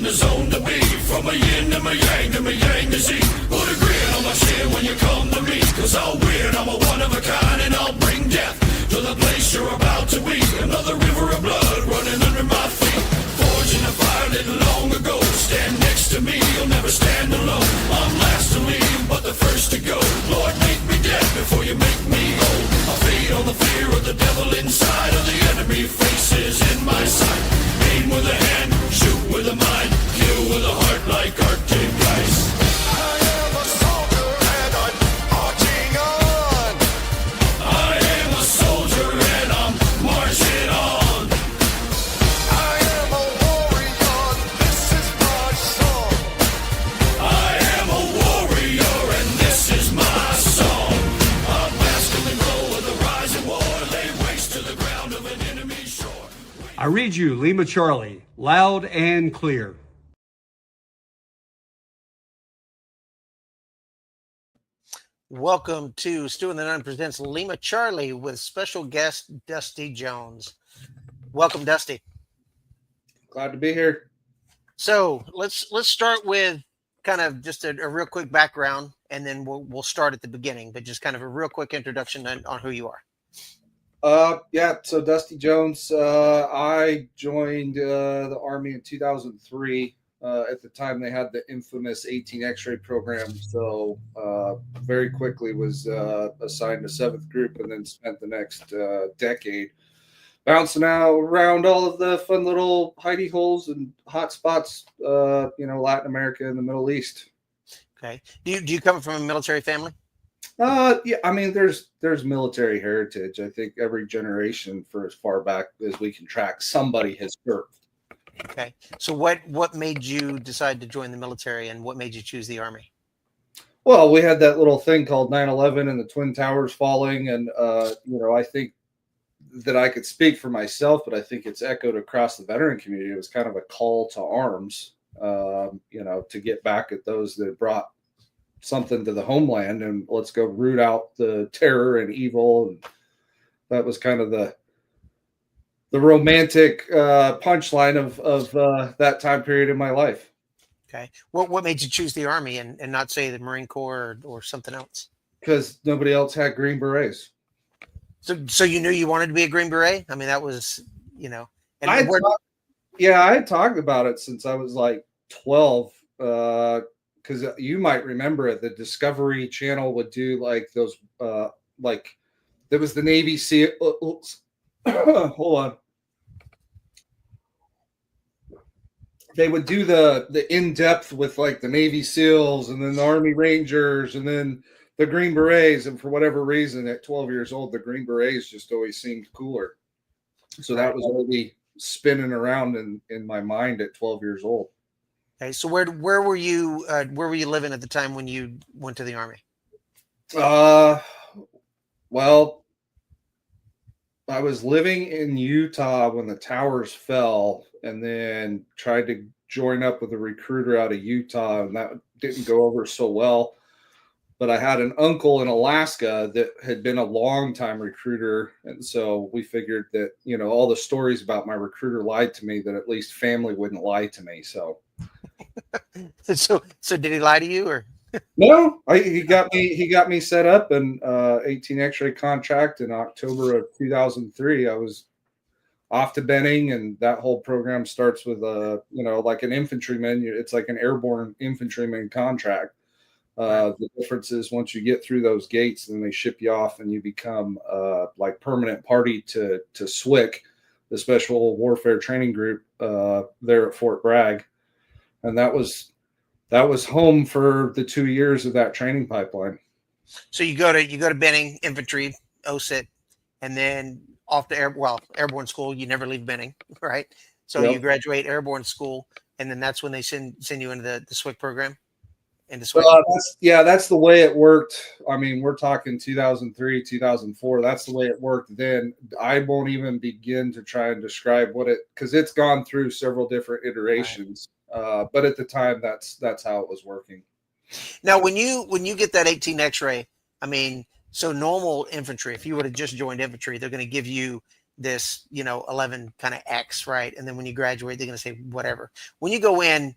in the zone to be. From a yin to my yang to my yang to Z. Put a grin on my chin when you come to me. Cause I'll win, I'm a one of a kind, and I'll bring death to the place you're about to be. Another river of blood running under my feet. Forged in the fire lit long ago. Stand next to me, you'll never stand alone. I'm last to leave, but the first to go. Lord, make me dead before you make me old. I feed on the fear of the devil inside of the enemy faces in my sight. Aim with a hand, shoot with a mind, kill with a heart like Arctic ice. I am a soldier and I'm marching on. I am a soldier and I'm marching on. I am a warrior, this is my song. I am a warrior and this is my song. I bask in the glow of the rising war, lay waste to the ground of an enemy shore. I read you, Lima Charlie, loud and clear. Welcome to Stu and the Nun presents Lima Charlie with special guest Dusty Jones. Welcome, Dusty. Glad to be here. So let's start with kind of just a real quick background, and then we'll start at the beginning. But just kind of a real quick introduction on who you are. So Dusty Jones, I joined the Army in 2003. At the time, they had the infamous 18 X-ray program. So very quickly was assigned to 7th Group and then spent the next decade bouncing out around all of the fun little hidey holes and hot spots, Latin America and the Middle East. Okay. Do you come from a military family? Yeah, I mean, there's military heritage. I think every generation, for as far back as we can track, somebody has served. Okay. So what made you decide to join the military, and what made you choose the Army? Well, we had that little thing called 9/11 and the Twin Towers falling, and I think that I could speak for myself, but I think it's echoed across the veteran community. It was kind of a call to arms, to get back at those that brought something to the homeland, and let's go root out the terror and evil. And that was kind of the romantic punchline of that time period in my life. Okay. What made you choose the Army and not say the Marine Corps or something else? Because nobody else had Green Berets. So you knew you wanted to be a Green Beret? I mean, that was, And I had talked about it since I was like 12. Because you might remember it, the Discovery Channel would do like those, there was the Navy SEAL. Hold on. They would do the in-depth with like the Navy SEALs and then the Army Rangers and then the Green Berets. And for whatever reason, at 12 years old, the Green Berets just always seemed cooler. So that was really spinning around in my mind at 12 years old. Okay, so where were you living at the time when you went to the Army? Well, I was living in Utah when the towers fell, and then tried to join up with a recruiter out of Utah, and that didn't go over so well. But I had an uncle in Alaska that had been a longtime recruiter, and so we figured that all the stories about my recruiter lied to me, that at least family wouldn't lie to me. So. So did he lie to you, or? No, he got me set up an 18 X-ray contract in October of 2003. I was off to Benning, and that whole program starts with like an infantryman. It's like an airborne infantryman contract. The difference is once you get through those gates, then they ship you off, and you become like permanent party to SWCC, the Special Warfare Training Group there at Fort Bragg, and that was home for the 2 years of that training pipeline. So you go to Benning Infantry, OSIT, and then off to airborne school. You never leave Benning, right? So Yep. You graduate airborne school, and then that's when they send you into the SWCC program. That's the way it worked. I mean, we're talking 2003, 2004. That's the way it worked then. I won't even begin to try and describe because it's gone through several different iterations. Right. But at the time, that's how it was working. Now, when you get that 18 X-ray, I mean, so normal infantry, if you would have just joined infantry, they're going to give you this, 11 kind of X, right? And then when you graduate, they're going to say whatever. When you go in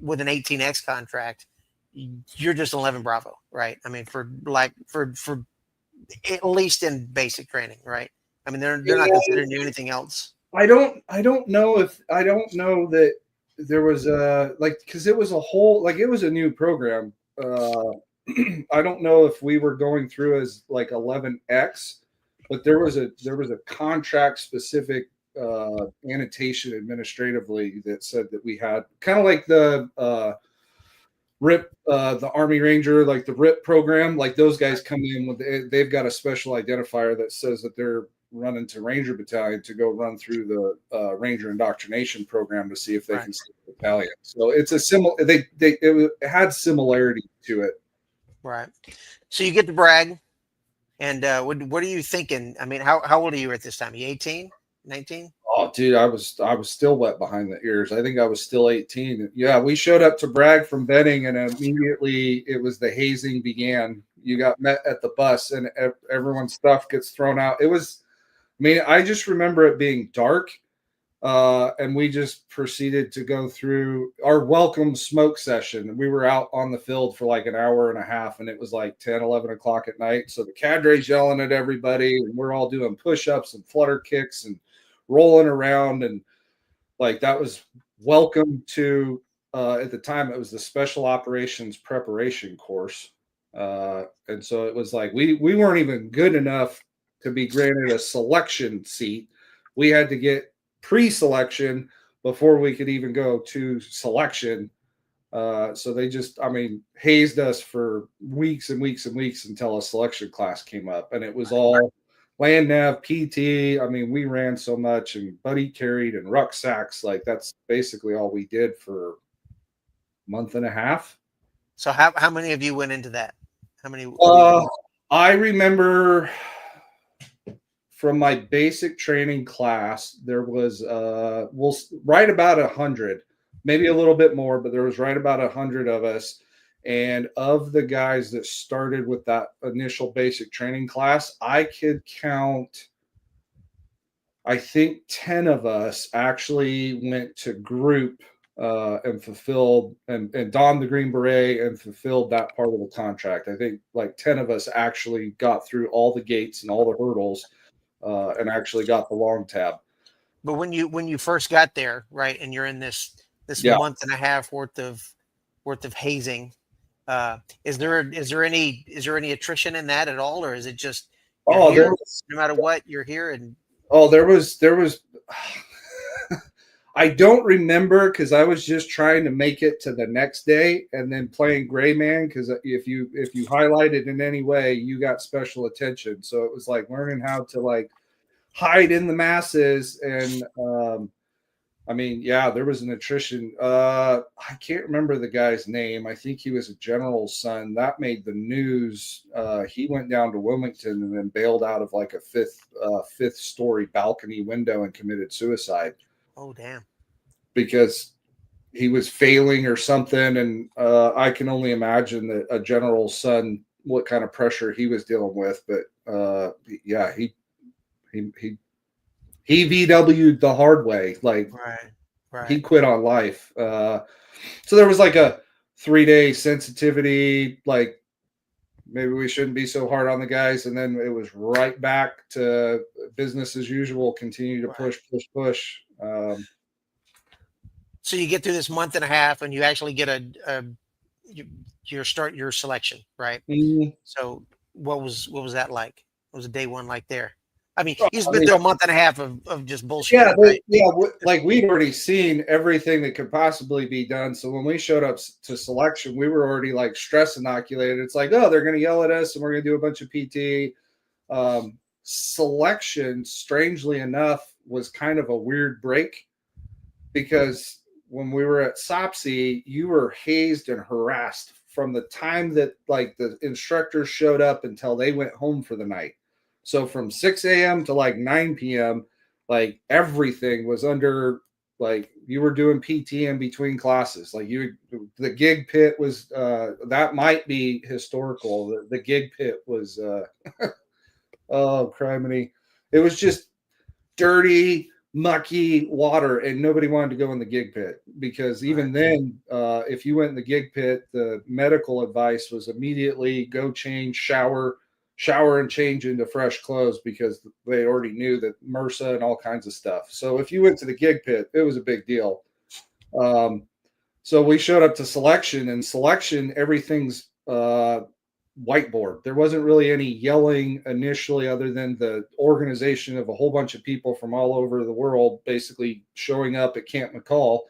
with an 18X contract, you're just 11 Bravo, right? I mean, for at least in basic training, right? I mean, they're not considering you anything else. I don't know that there was because it was a whole, like, it was a new program. I don't know if we were going through as like 11X, but there was a contract specific annotation administratively that said that we had kind of like the RIP, the Army Ranger, like the RIP program, like those guys come in with, they've got a special identifier that says that they're running to Ranger Battalion to go run through the Ranger indoctrination program to see if they can stay the battalion. So it's a similar, it had similarity to it. Right. So you get to brag. And what are you thinking? I mean, how old are you at this time? Are you 18, 19? Oh, dude, I was still wet behind the ears. I think I was still 18. Yeah, we showed up to brag from Benning, and immediately it was the hazing began. You got met at the bus, and everyone's stuff gets thrown out. It was, I mean, I just remember it being dark, and we just proceeded to go through our welcome smoke session. We were out on the field for like an hour and a half, and it was like 10, 11 o'clock at night. So the cadre's yelling at everybody, and we're all doing push-ups and flutter kicks and rolling around. And like, that was welcome to, at the time, it was the Special Operations Preparation Course. And so it was like, we weren't even good enough to be granted a selection seat. We had to get pre-selection before we could even go to selection. So they just, I mean, hazed us for weeks and weeks and weeks until a selection class came up, and it was all land nav, PT. I mean, we ran so much, and buddy carried and rucksacks. Like, that's basically all we did for a month and a half. So how many of you went into that? How many? I remember from my basic training class, there was right about 100, maybe a little bit more, but there was right about 100 of us. And of the guys that started with that initial basic training class, I could count, I think 10 of us actually went to group and fulfilled and donned the Green Beret and fulfilled that part of the contract. I think like 10 of us actually got through all the gates and all the hurdles and actually got the long tab. But when you first got there, right, and you're in this month and a half worth of hazing, is there any attrition in that at all, or is it just no matter what, you're here? And there was I don't remember, because I was just trying to make it to the next day and then playing gray man, because if you highlighted in any way, you got special attention. So it was like learning how to like hide in the masses. And I mean, yeah, there was an attrition. I can't remember the guy's name. I think he was a general's son. That made the news. He went down to Wilmington and then bailed out of like a fifth story balcony window and committed suicide. Oh, damn. Because he was failing or something. And I can only imagine that a general's son, what kind of pressure he was dealing with. But yeah, he VW'd the hard way. Like, right. He quit on life. So there was like a 3-day sensitivity, like maybe we shouldn't be so hard on the guys. And then it was right back to business as usual, continue to push. So you get through this month and a half, and you actually get your selection, right? Mm-hmm. So what was that like? What was day one like there? I mean, he's been through a month and a half of just bullshit. Yeah, right? Like we'd already seen everything that could possibly be done. So when we showed up to selection, we were already like stress inoculated. It's like, oh, they're going to yell at us, and we're going to do a bunch of PT. Selection, strangely enough, was kind of a weird break, because when we were at SOPSI, you were hazed and harassed from the time that like the instructors showed up until they went home for the night. So from 6 a.m. to like 9 p.m., like everything was under, like you were doing PT in between classes. Like the gig pit was, that might be historical. The gig pit was, oh, criminy. It was just, dirty, mucky water, and nobody wanted to go in the gig pit because even then, if you went in the gig pit, the medical advice was immediately go change, shower and change into fresh clothes because they already knew that MRSA and all kinds of stuff. So if you went to the gig pit, it was a big deal. So we showed up to selection, and selection, everything's whiteboard. There wasn't really any yelling initially other than the organization of a whole bunch of people from all over the world basically showing up at Camp McCall.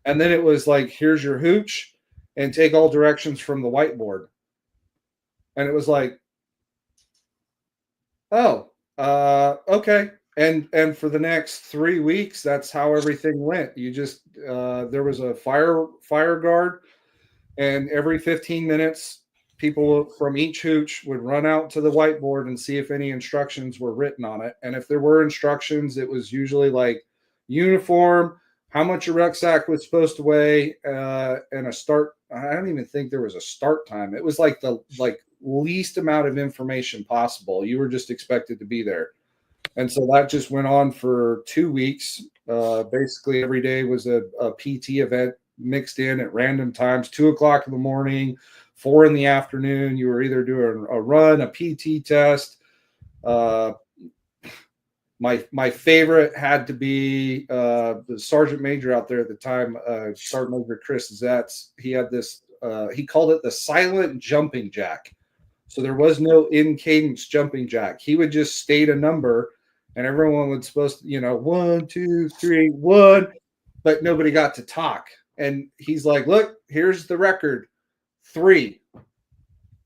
And then it was like, here's your hooch and take all directions from the whiteboard. And it was like, oh, okay. And for the next 3 weeks, that's how everything went. You just there was a fire guard, and every 15 minutes, people from each hooch would run out to the whiteboard and see if any instructions were written on it. And if there were instructions, it was usually like uniform, how much your rucksack was supposed to weigh, and a start. I don't even think there was a start time. It was like the least amount of information possible. You were just expected to be there. And so that just went on for 2 weeks. Basically, every day was a PT event mixed in at random times, 2:00 in the morning, 4 in the afternoon. You were either doing a run, a PT test. My favorite had to be the sergeant major out there at the time, Sergeant Major Chris Zetz. He had this, he called it the silent jumping jack. So there was no in cadence jumping jack. He would just state a number, and everyone was supposed to, 1, 2, 3, 1, but nobody got to talk. And he's like, look, here's the record, 3.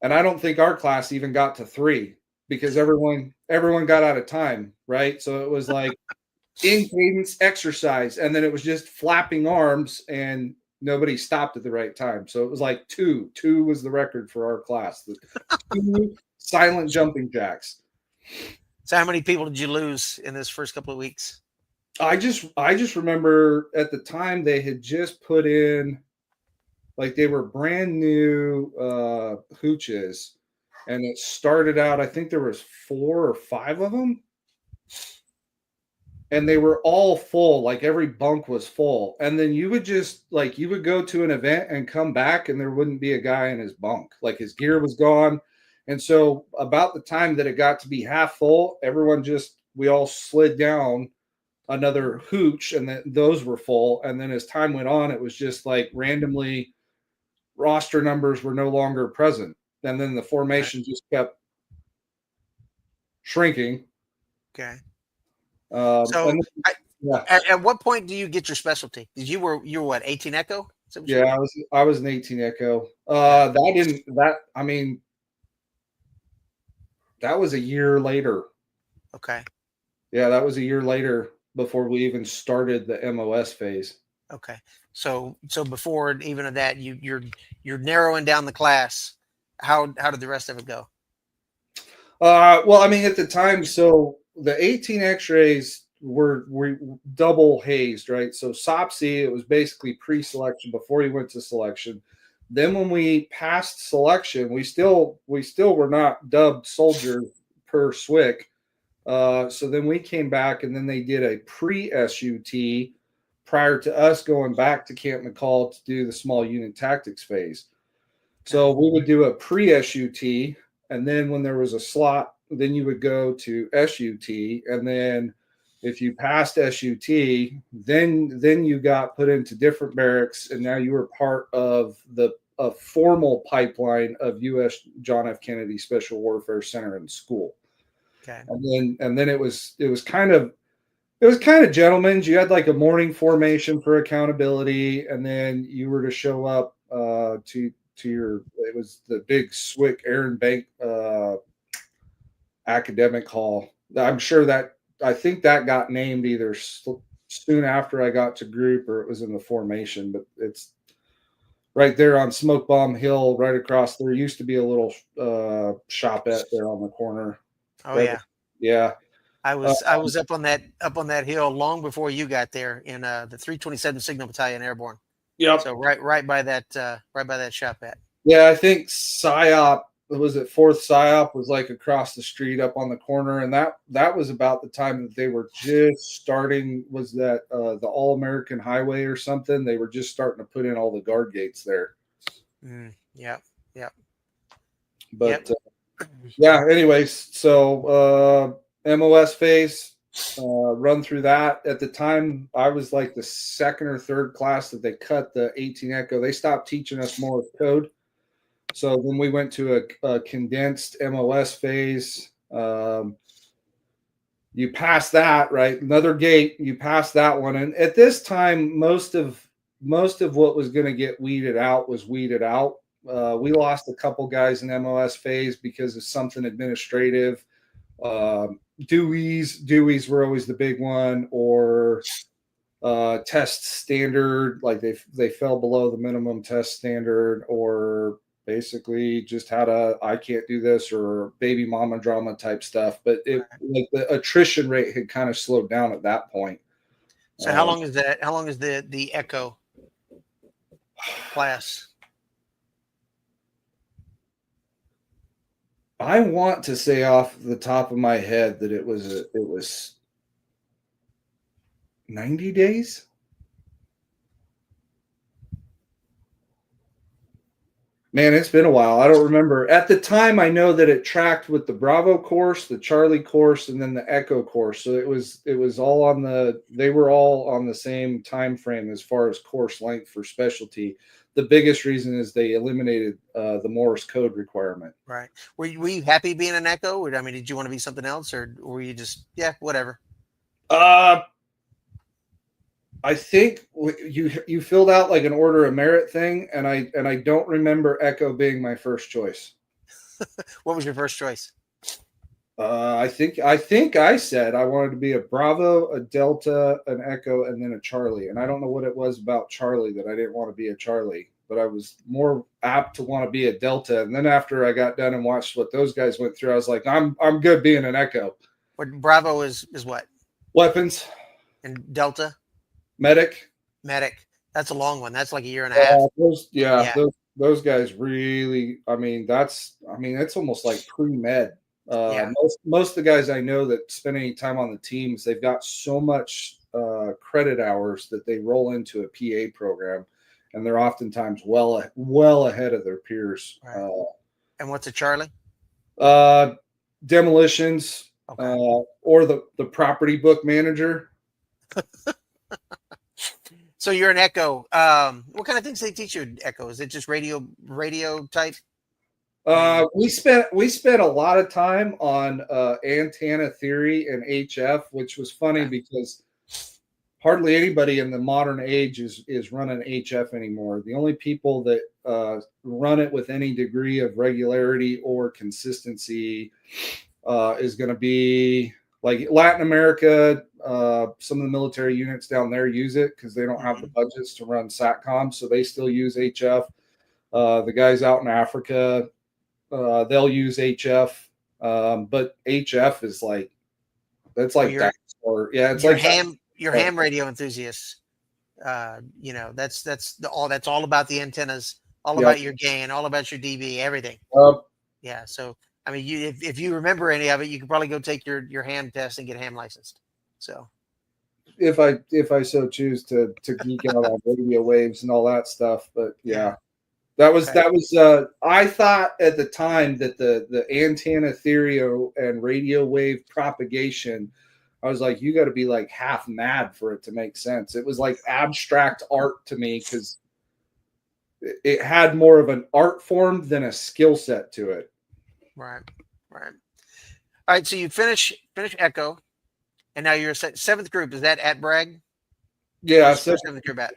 And I don't think our class even got to 3 because everyone got out of time, right? So it was like in cadence exercise, and then it was just flapping arms, and nobody stopped at the right time. So it was like 2 was the record for our class. The 2 silent jumping jacks. So how many people did you lose in this first couple of weeks? I just remember at the time they had just put in, like, they were brand new hooches, and it started out, I think there was 4 or 5 of them, and they were all full. Like every bunk was full, and then you would just you would go to an event and come back, and there wouldn't be a guy in his bunk. Like his gear was gone. And so about the time that it got to be half full, we all slid down another hooch, and then those were full. And then as time went on, it was just like randomly roster numbers were no longer present. And then the formation just kept shrinking. Okay. Yeah. At what point do you get your specialty? You were what, 18 Echo? Yeah, I was an 18 Echo. That was a year later. Okay. Yeah, that was a year later before we even started the MOS phase. Okay. So before even of that, you're narrowing down the class. How did the rest of it go? Well, I mean, at the time, so the 18 X-rays were double hazed, right? So SOPSI, it was basically pre-selection before you went to selection. Then when we passed selection, we still were not dubbed soldier per SWCC. So then we came back, and then they did a pre-SUT prior to us going back to Camp McCall to do the small unit tactics phase. So we would do a pre-SUT, and then when there was a slot, then you would go to SUT, and then if you passed SUT, then you got put into different barracks, and now you were part of a formal pipeline of U.S. John F. Kennedy Special Warfare Center and School. Okay. And then it was kind of gentlemen's. You had like a morning formation for accountability, and then you were to show up to your, it was the big SWCC Aaron Bank academic hall. I think that got named either soon after I got to group, or it was in the formation, but it's right there on Smoke Bomb Hill, right across. There used to be a little shopette there on the corner. Oh, right? yeah. Yeah. I was up on that hill long before you got there in the 327 Signal Battalion Airborne. Yep. So right by that shopette. Yeah, I think PSYOP was it fourth PSYOP was like across the street up on the corner, and that was about the time that they were just starting. Was that the All American Highway or something? They were just starting to put in all the guard gates there. Yeah. But yeah. Anyways, so MOS phase, run through that. At the time, I was like the second or third class that they cut the 18 Echo. They stopped teaching us Morse code. So then we went to a condensed MOS phase. You pass that, right? Another gate, you pass that one. And at this time, most of what was going to get weeded out was weeded out. We lost a couple guys in MOS phase because of something administrative. Deweys were always the big one, or test standard, like they fell below the minimum test standard, or basically just had I can't do this, or baby mama drama type stuff. But like the attrition rate had kind of slowed down at that point. So how long is that? How long is the Echo class? I want to say off the top of my head that it was 90 days. Man, it's been a while. I don't remember. At the time, I know that it tracked with the Bravo course, the Charlie course, and then the Echo course. So it was all on they were all on the same time frame as far as course length for specialty. The biggest reason is they eliminated the Morse code requirement. Right. Were you happy being an Echo? I mean, did you want to be something else, or were you just whatever? I think you filled out like an order of merit thing, and I don't remember Echo being my first choice. What was your first choice? I think I said I wanted to be a Bravo, a Delta, an Echo, and then a Charlie. And I don't know what it was about Charlie that I didn't want to be a Charlie, but I was more apt to want to be a Delta. And then after I got done and watched what those guys went through, I was like, I'm good being an Echo. What Bravo is what? Weapons. And Delta? Medic. That's a long one. That's like a year and a half. Those guys really. I mean, it's almost like pre-med. Most of the guys I know that spend any time on the teams, they've got so much credit hours that they roll into a PA program, and they're oftentimes well ahead of their peers. Right. And what's a Charlie? Demolitions, okay. Or the property book manager. So you're an Echo. What kind of things do they teach you in Echo? Is it just radio type? We spent a lot of time on antenna theory and HF, which was funny because hardly anybody in the modern age is running HF anymore. The only people that run it with any degree of regularity or consistency is going to be like Latin America. Some of the military units down there use it because they don't have the budgets to run SATCOM, so they still use HF. The guys out in Africa, they'll use HF, but HF is like that's like that. Or it's like your ham radio enthusiasts. That's all about the antennas, all about your gain, all about your dB, everything. Yeah. So I mean, if you remember any of it, you could probably go take your ham test and get ham licensed. So if I so choose to geek out on radio waves and all that stuff, but that was I thought at the time that the antenna theory and radio wave propagation, I was like, you got to be like half mad for it to make sense. It was like abstract art to me because it had more of an art form than a skill set to it. Right. All right. So you finish Echo, and now you're seventh group. Is that at Bragg? Yeah, seventh group at.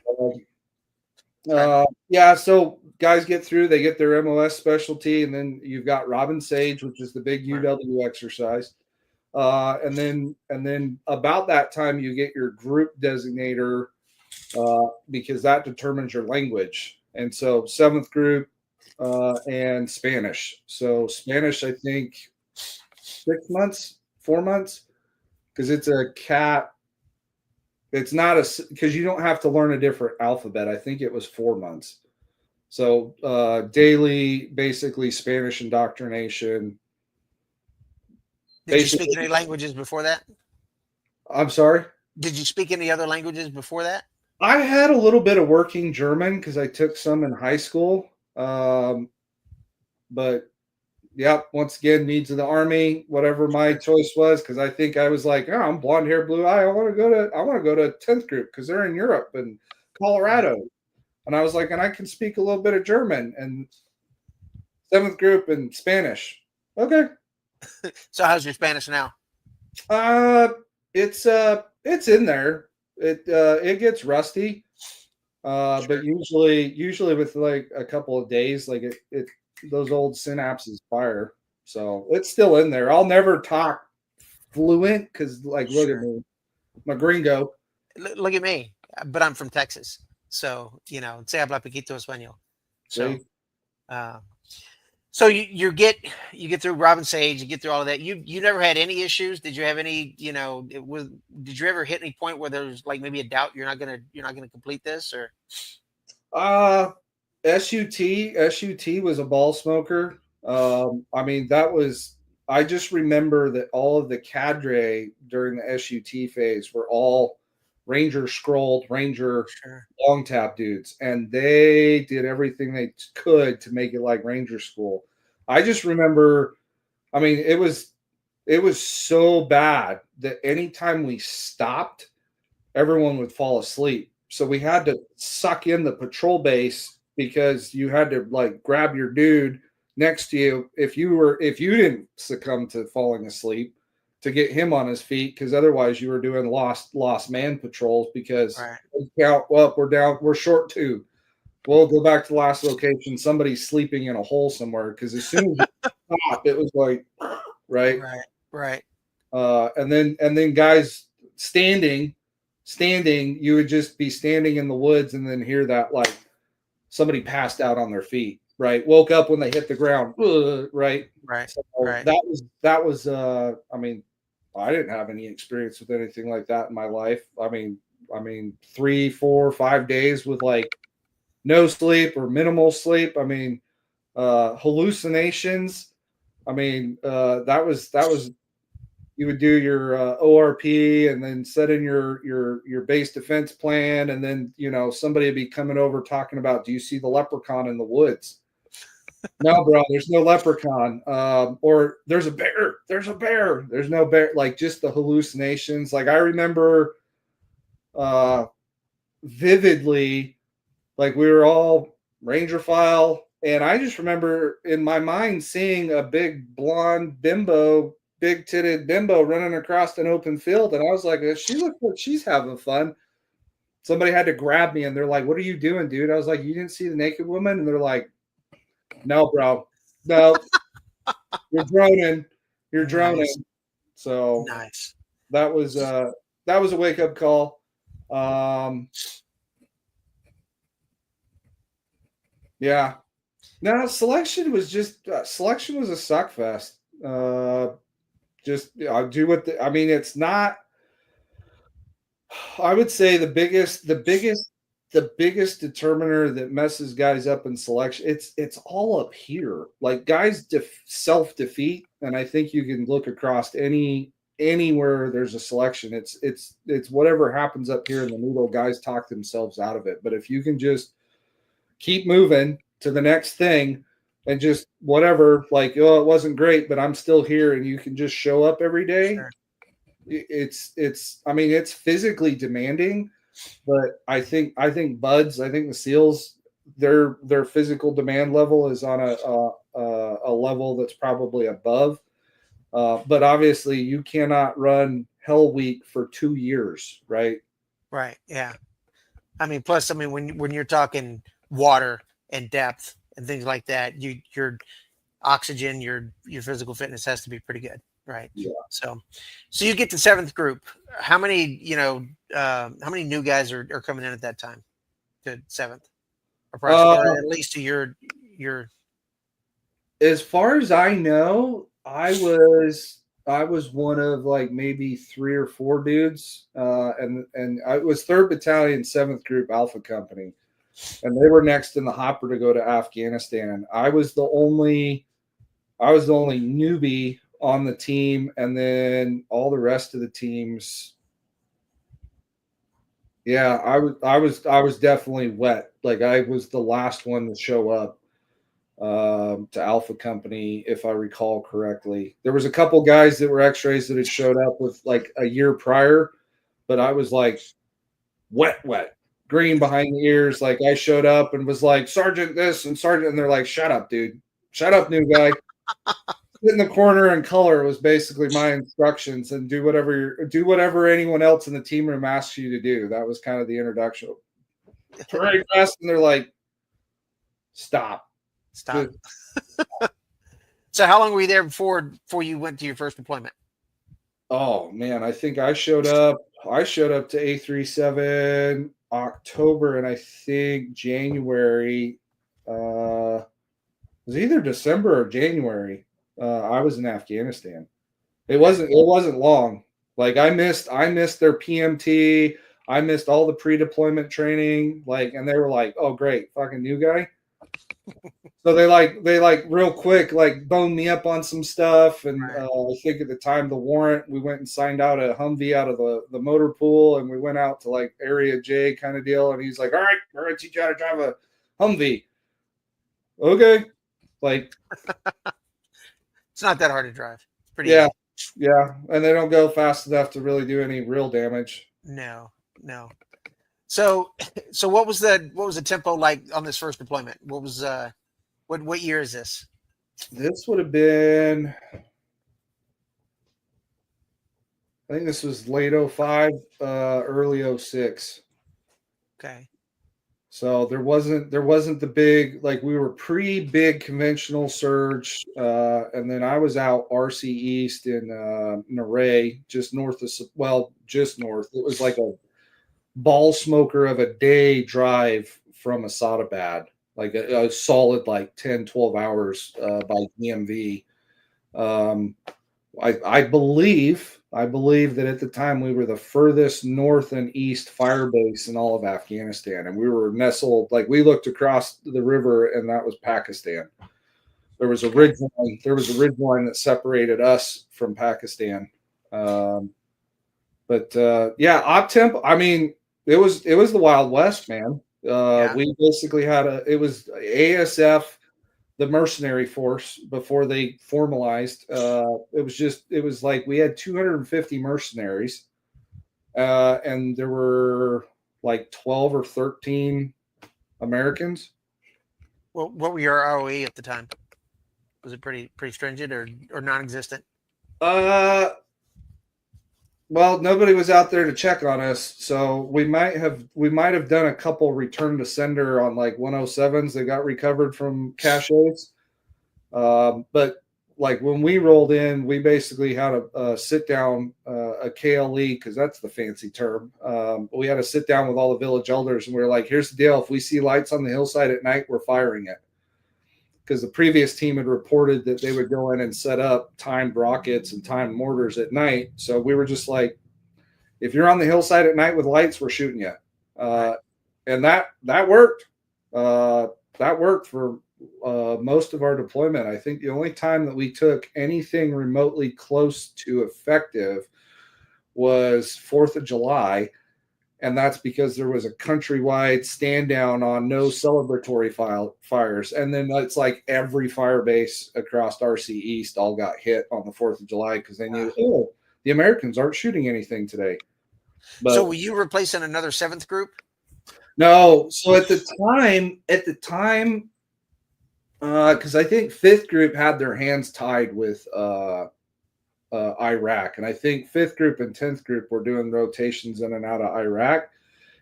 So guys get through, they get their MOS specialty, and then you've got Robin Sage, which is the big UW exercise. And then about that time you get your group designator because that determines your language. And so seventh group and Spanish. So Spanish, I think 4 months, because it's a cat. It's not because you don't have to learn a different alphabet. I think it was 4 months. So daily, basically Spanish indoctrination. Did you speak any languages before that? I'm sorry? Did you speak any other languages before that? I had a little bit of working German because I took some in high school. But yeah, once again, needs of the army, whatever my choice was, because I think I was like, oh, I'm blonde hair, blue eye. I want to go to 10th group because they're in Europe and Colorado. And I was like, and I can speak a little bit of German and 7th group and Spanish. Okay. So how's your Spanish now? It's in there. It gets rusty. But usually with like a couple of days, like it those old synapses fire. So it's still in there. I'll never talk fluent because like look at me. I'm a gringo. Look at me, but I'm from Texas. So, you know, se habla poquito español. So, so you get through Robin Sage, you get through all of that. You never had any issues. Did you have any, you know, did you ever hit any point where there was like maybe a doubt you're not gonna complete this or? SUT was a ball smoker. I mean, I just remember that all of the cadre during the SUT phase were all Ranger scrolled, Ranger long tap dudes, and they did everything they could to make it like Ranger school. I just remember, I mean, it was so bad that anytime we stopped, everyone would fall asleep. So we had to suck in the patrol base because you had to like grab your dude next to you if you didn't succumb to falling asleep to get him on his feet, because otherwise you were doing lost man patrols because we're short two. We'll go back to the last location. Somebody's sleeping in a hole somewhere because as soon as you stop, it was like right. And then guys standing, you would just be standing in the woods and then hear that like somebody passed out on their feet, right? Woke up when they hit the ground, right? So that was I mean, I didn't have any experience with anything like that in my life. I mean 3, 4, 5 days with like no sleep or minimal sleep. I mean, hallucinations. I mean, that was you would do your ORP and then set in your base defense plan, and then you know somebody would be coming over talking about, do you see the leprechaun in the woods? No, bro, there's no leprechaun. Or there's a bear. There's no bear. Like just the hallucinations. Like I remember vividly, like we were all Ranger file, and I just remember in my mind seeing a big blonde bimbo, big-titted bimbo running across an open field, and I was like, she looks like she's having fun. Somebody had to grab me, and they're like, what are you doing, dude? I was like, you didn't see the naked woman? And they're like, no, bro. No. You're droning. Nice. So nice. That was a wake-up call. Yeah. No, selection was a suck fest. Just I'll do what I mean, it's not. I would say the biggest determiner that messes guys up in selection, it's all up here. Like guys self defeat, and I think you can look across anywhere there's a selection. It's whatever happens up here in the noodle. Guys talk themselves out of it. But if you can just keep moving to the next thing and just whatever, like, oh, it wasn't great, but I'm still here, and you can just show up every day. Sure. I mean, it's physically demanding, but I think the SEALs, their physical demand level is on a level that's probably above. But obviously you cannot run Hell Week for 2 years, right? Right. Yeah. I mean, plus, I mean, when you're talking water and depth and things like that, your oxygen, your physical fitness has to be pretty good, right? Yeah. So you get to 7th group. How many how many new guys are coming in at that time to 7th, approximately, or at least to your? As far as I know, I was one of like maybe 3 or 4 dudes, and I was 3rd Battalion, 7th Group, Alpha Company. and they were next in the hopper to go to Afghanistan. I was the only newbie on the team, and then all the rest of the teams. Yeah, I was definitely wet. Like I was the last one to show up to Alpha Company, if I recall correctly. There was a couple guys that were X-rays that had showed up with like a year prior, but I was like wet, green behind the ears. Like I showed up and was like, Sergeant this and Sergeant, and they're like, shut up, dude. Shut up, new guy. Sit in the corner and color was basically my instructions, and do whatever anyone else in the team room asks you to do. That was kind of the introduction. Parade rest, and they're like, stop. So how long were you there before you went to your first deployment? Oh man, I think I showed up to A37 October, and I think January was either December or January. I was in Afghanistan. It wasn't long. Like I missed their PMT. I missed all the pre-deployment training. Like, and they were like, "Oh, great, fucking new guy." So they real quick like boned me up on some stuff, and I think at the time the warrant, we went and signed out a Humvee out of the motor pool, and we went out to like Area J kind of deal, and he's like, "All right, we're gonna teach you how to drive a Humvee." Okay, like it's not that hard to drive. It's pretty yeah, easy. yeah, and they don't go fast enough to really do any real damage. No. So what was the tempo like on this first deployment? What was what year is this? This would have been, I think this was late 05, early 06. Okay. So there wasn't the big, like we were pre-big conventional surge, and then I was out RC East in Naray, just north. It was like a ball smoker of a day drive from Asadabad, like a solid like 10, 12 hours by DMV. I believe that at the time we were the furthest north and east fire base in all of Afghanistan, and we were nestled, like we looked across the river and that was Pakistan. There was a ridge line that separated us from Pakistan. Yeah, op temp. I mean, it was the Wild West, man. We basically it was ASF, the mercenary force before they formalized. It was like we had 250 mercenaries, and there were like 12 or 13 Americans. Well, what were your ROE at the time? Was it pretty stringent or non-existent? Well, nobody was out there to check on us, so we might have done a couple return to sender on like 107s that got recovered from caches. But like when we rolled in, we basically had a sit down, a KLE, because that's the fancy term. We had to sit down with all the village elders, and we were like, "Here's the deal: if we see lights on the hillside at night, we're firing it." Because the previous team had reported that they would go in and set up timed rockets and timed mortars at night. So we were just like, if you're on the hillside at night with lights, we're shooting you. And that worked. That worked for most of our deployment. I think the only time that we took anything remotely close to effective was 4th of July. And that's because there was a countrywide stand down on no celebratory fires. And then it's like every fire base across RC East all got hit on the 4th of July because they knew, the Americans aren't shooting anything today. But, so were you replacing another 7th group? No. So at the time, because I think 5th group had their hands tied with Iraq, and I think 5th group and 10th group were doing rotations in and out of Iraq,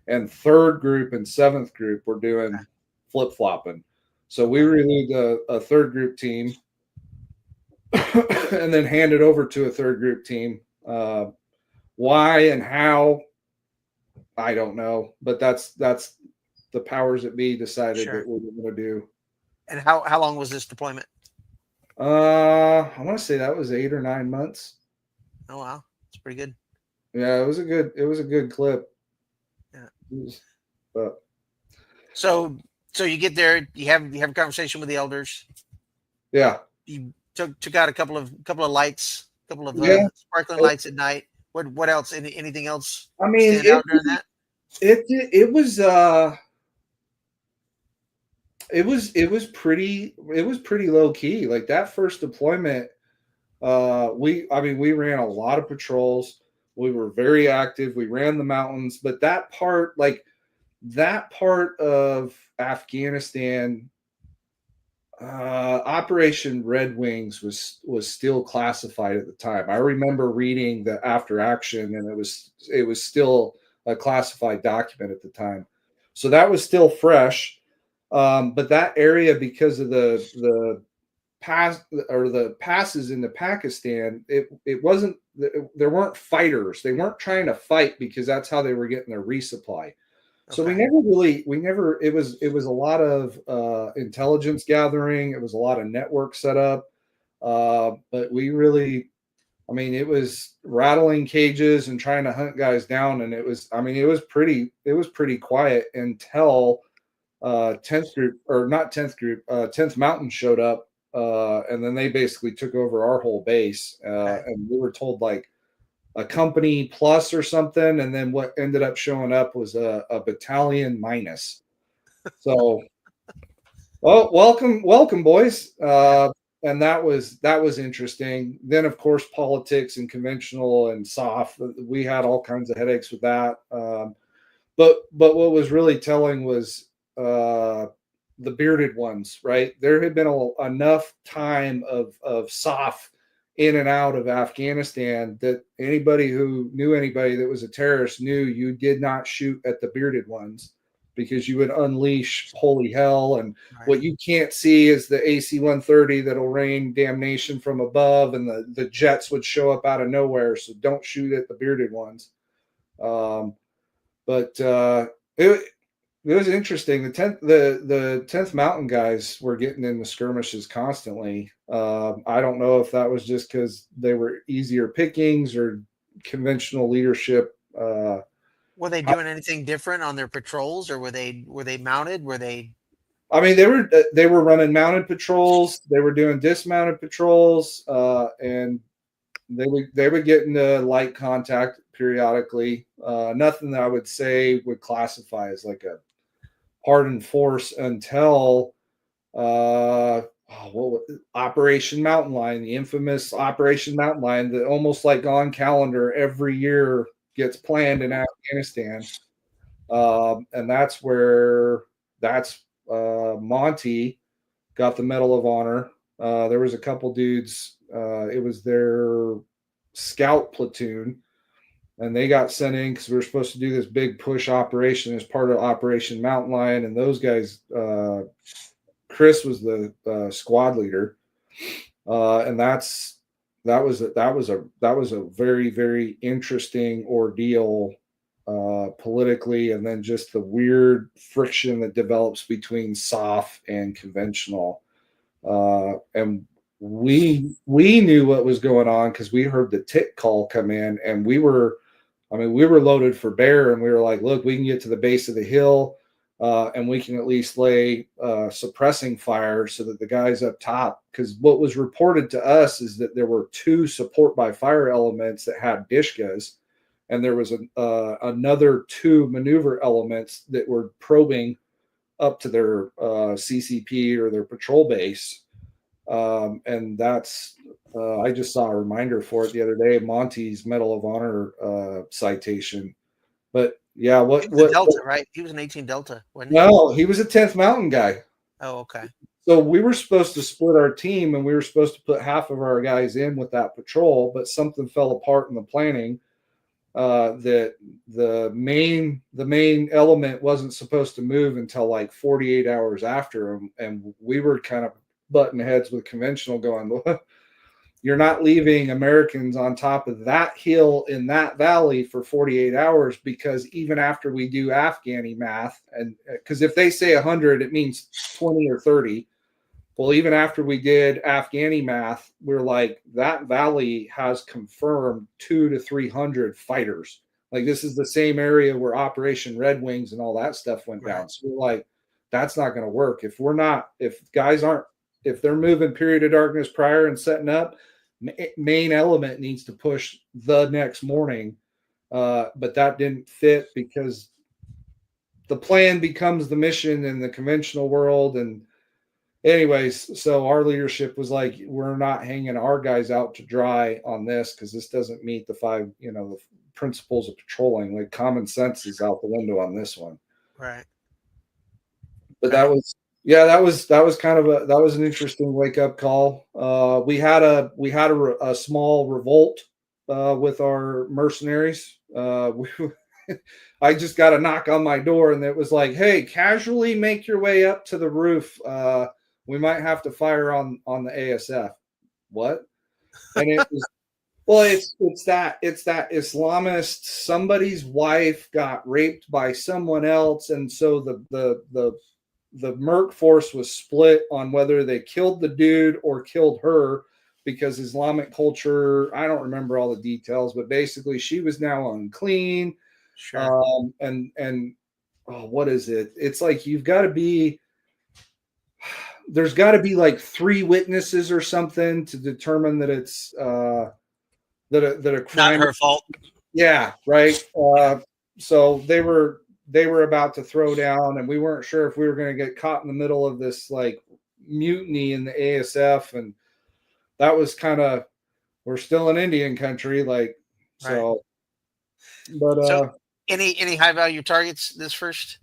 and 3rd group and 7th group were doing flip-flopping. So we relieved a 3rd group team and then handed over to a 3rd group team. Why and how, I don't know, but that's the powers that be decided that we were going to do. And how long was this deployment? I want to say that was 8 or 9 months. Oh wow, it's pretty good. Yeah, it was a good clip. Yeah. So you get there, you have a conversation with the elders. Yeah. You took out a couple of lights, couple of Yeah. sparkling lights at night. What else? Anything else I mean, stand out during that? it was pretty low key. Like that first deployment, we ran a lot of patrols. We were very active. We ran the mountains, but that part of Afghanistan, Operation Red Wings was still classified at the time. I remember reading the after action, and it was still a classified document at the time. So that was still fresh. But that area, because of the passes into Pakistan, it wasn't, there weren't fighters. They weren't trying to fight because that's how they were getting their resupply. So Okay. it was a lot of intelligence gathering. It was a lot of network setup. But it was rattling cages and trying to hunt guys down. And it was pretty quiet until 10th group, or not 10th group, 10th Mountain showed up. And then they basically took over our whole base. Okay. And we were told like a company plus or something. And then what ended up showing up was a battalion minus. So, well, welcome, boys. And that was interesting. Then, of course, politics and conventional and soft. We had all kinds of headaches with that. But what was really telling was the bearded ones, right? There had been enough time of soft in and out of Afghanistan that anybody who knew anybody that was a terrorist knew you did not shoot at the bearded ones, because you would unleash holy hell. And Right. what you can't see is the AC-130 that'll rain damnation from above, and the jets would show up out of nowhere. So don't shoot at the bearded ones. It was interesting. The 10th Mountain guys were getting in the skirmishes constantly. I don't know if that was just because they were easier pickings or conventional leadership. Were they doing anything different on their patrols, or were they mounted? Were they? I mean, they were running mounted patrols. They were doing dismounted patrols, and they would get into light contact periodically. Nothing that I would say would classify as like a hardened force until Operation Mountain Lion, the infamous Operation Mountain Lion that almost like on calendar every year gets planned in Afghanistan. And that's where Monty got the Medal of Honor. There was a couple dudes, it was their scout platoon, and they got sent in because we were supposed to do this big push operation as part of Operation Mountain Lion. And those guys, Chris was the squad leader, and that was a very, very interesting ordeal politically, and then just the weird friction that develops between SOF and conventional. And we knew what was going on because we heard the tick call come in, and we were loaded for bear, and we were like, look, we can get to the base of the hill, and we can at least lay suppressing fire so that the guys up top, because what was reported to us is that there were 2 support by fire elements that had Dishkas, and there was another 2 maneuver elements that were probing up to their CCP or their patrol base. And that's I just saw a reminder for it the other day, Monty's Medal of Honor citation. But yeah, Delta, right? He was an 18 Delta, wasn't he? No, he was a 10th Mountain guy. Oh, okay. So we were supposed to split our team, and we were supposed to put half of our guys in with that patrol, but something fell apart in the planning. That the main element wasn't supposed to move until like 48 hours after, and we were kind of butting heads with conventional, going, well, you're not leaving Americans on top of that hill in that valley for 48 hours, because even after we do Afghani math, and because if they say 100, it means 20 or 30. Well, even after we did Afghani math, we're like, that valley has confirmed 200 to 300 fighters. Like, this is the same area where Operation Red Wings and all that stuff went down. So we're like, that's not going to work. If they're moving period of darkness prior and setting up, main element needs to push the next morning. But that didn't fit because the plan becomes the mission in the conventional world. And anyways, so our leadership was like, we're not hanging our guys out to dry on this because this doesn't meet the the principles of patrolling. Like, common sense is out the window on this one. Right. But that was kind of that was an interesting wake up call. We had a small revolt with our mercenaries. I just got a knock on my door, and it was like, "Hey, casually make your way up to the roof. We might have to fire on the ASF." What? And it was, well, it's that Islamist. Somebody's wife got raped by someone else, and so the Merc force was split on whether they killed the dude or killed her, because Islamic culture, I don't remember all the details, but basically she was now unclean. Sure. What is it? It's like there's got to be like 3 witnesses or something to determine that it's that a crime. Not her fault. Yeah, right. So they were about to throw down, and we weren't sure if we were going to get caught in the middle of this like mutiny in the ASF, and that was kind of, we're still in Indian country, like, so. Right. But so any high value targets this first?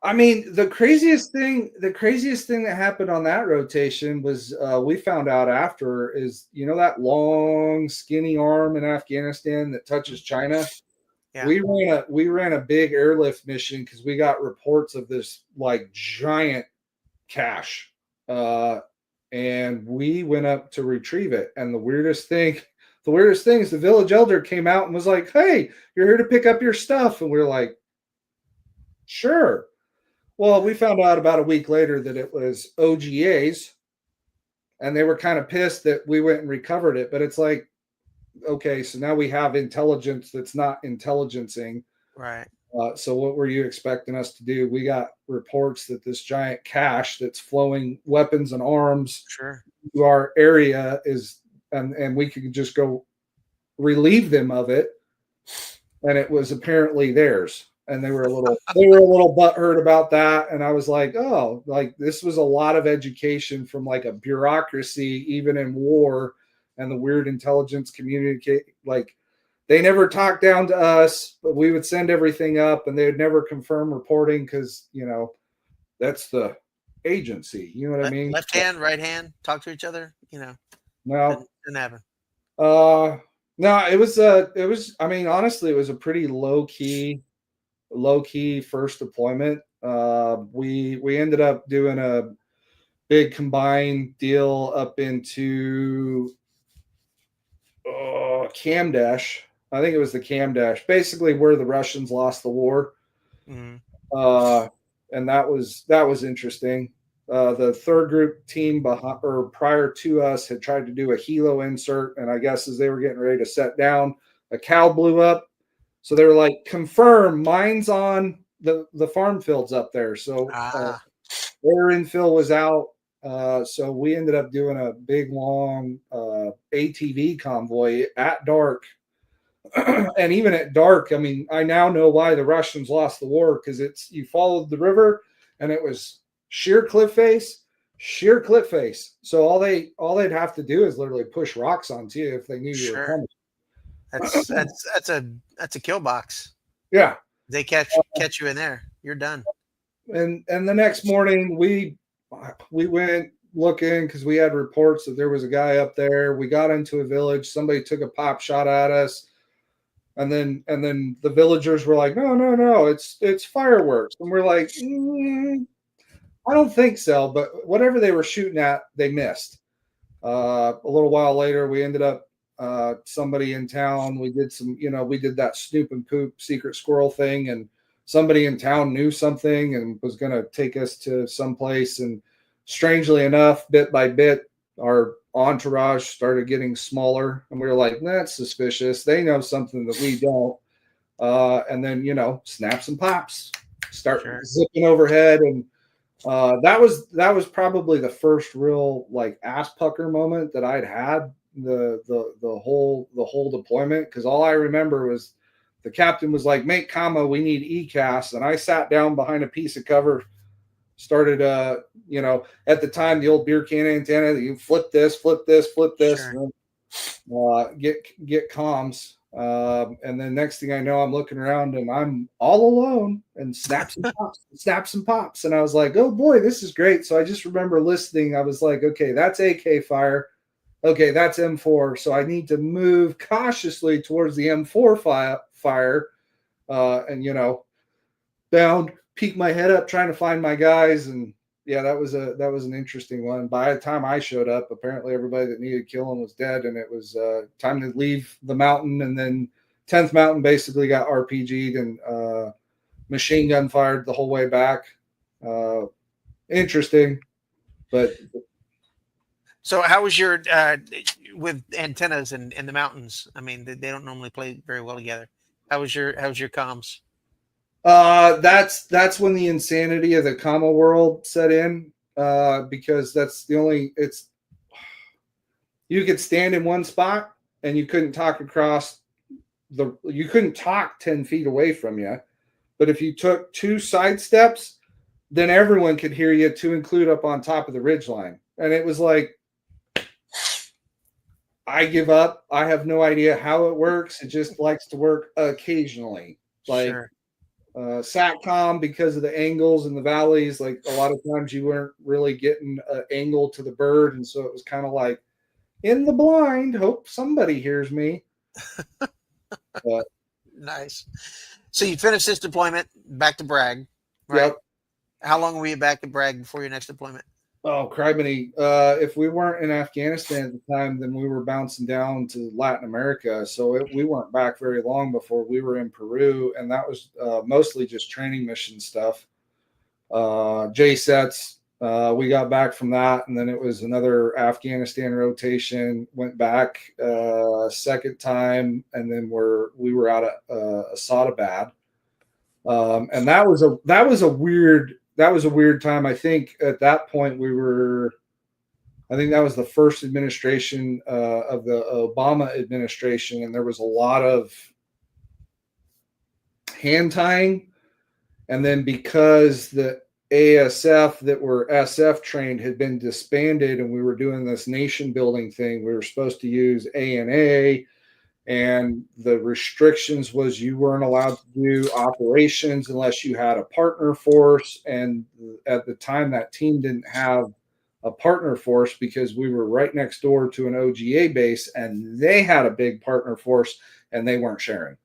I mean, the craziest thing that happened on that rotation was we found out after is, that long skinny arm in Afghanistan that touches China. Yeah. We ran a big airlift mission because we got reports of this like giant cache, and we went up to retrieve it. And the weirdest thing is the village elder came out and was like, "Hey, you're here to pick up your stuff," and we were like, "Sure." Well, we found out about a week later that it was OGAs, and they were kind of pissed that we went and recovered it. But it's like, okay, so now we have intelligence that's not intelligencing. Right. So what were you expecting us to do? We got reports that this giant cache that's flowing weapons and arms to our area is, and we could just go relieve them of it. And it was apparently theirs. And they were a little butthurt about that. And I was like, oh, like this was a lot of education from like a bureaucracy, even in war, and the weird intelligence communicate. Like, they never talked down to us, but we would send everything up, and they would never confirm reporting because, that's the agency. You know what I mean? Left hand, right hand, talk to each other. No, didn't happen. No, it was. I mean, honestly, it was a pretty low key first deployment. We ended up doing a big combined deal up into Camdash. I think it was the Camdash, basically where the Russians lost the war. Mm-hmm. And that was interesting. The third group team prior to us had tried to do a helo insert, and I guess as they were getting ready to set down, a cow blew up. So they were like, confirm mines on the farm fields up there. So their infill was out. So we ended up doing a big, long ATV convoy at dark. And even at dark, I mean, I now know why the Russians lost the war, because you followed the river and it was sheer cliff face. So all they'd have to do is literally push rocks onto you if they knew you were coming. That's a kill box. Yeah. They catch you in there, you're done. And the next morning we went looking because we had reports that there was a guy up there. We got into a village. Somebody took a pop shot at us. And then the villagers were like, no, it's fireworks. And we're like, I don't think so. But whatever they were shooting at, they missed. A little while later, we ended up somebody in town. We did we did that snoop and poop secret squirrel thing, and somebody in town knew something and was going to take us to some place. And strangely enough, bit by bit, our entourage started getting smaller, and we were like, that's suspicious. They know something that we don't. And then, snaps and pops start zipping overhead. And That was probably the first real like ass pucker moment that I'd had the whole deployment, because all I remember was the captain was like, "Make comma, we need ECAS," and I sat down behind a piece of cover, started at the time the old beer can antenna, you flip this, flip this, flip this, Sure. and then, get comms. And then next thing I know, I'm looking around and I'm all alone, and snaps and pops, snaps and pops. And I was like, oh boy, this is great. So I just remember listening. I was like, okay, that's AK fire. Okay, that's M4. So I need to move cautiously towards the M4 fire. And bound, peek my head up, trying to find my guys. And yeah, that was an interesting one. By the time I showed up, apparently everybody that needed killing was dead, and it was time to leave the mountain. And then 10th Mountain basically got RPG'd and machine gun fired the whole way back. Interesting, but So how was your with antennas in the mountains? I mean, they don't normally play very well together. How was your comms? That's when the insanity of the comma world set in, because that's the only you could stand in one spot and you couldn't talk you couldn't talk 10 feet away from you. But if you took 2 side steps, then everyone could hear you, to include up on top of the ridgeline. And it was like, I give up. I have no idea how it works. It just likes to work occasionally. Like, Sure. SATCOM, because of the angles and the valleys, like a lot of times you weren't really getting an angle to the bird. And so it was kind of like, in the blind, hope somebody hears me. But, Nice. So you finished this deployment, back to Bragg, right? yep. How long were you back at Bragg before your next deployment? Oh, criminy. If we weren't in Afghanistan at the time, then we were bouncing down to Latin America. So we weren't back very long before we were in Peru. And that was mostly just training mission stuff. JSETs, we got back from that. And then it was another Afghanistan rotation, went back second time. And then we were out at Asadabad. And that was a weird time. I think at that point I think that was the first administration of the Obama administration, and there was a lot of hand tying. And then because the ASF that were SF trained had been disbanded, and we were doing this nation building thing, we were supposed to use ANA. And the restrictions was you weren't allowed to do operations unless you had a partner force. And at the time, that team didn't have a partner force because we were right next door to an OGA base, and they had a big partner force and they weren't sharing.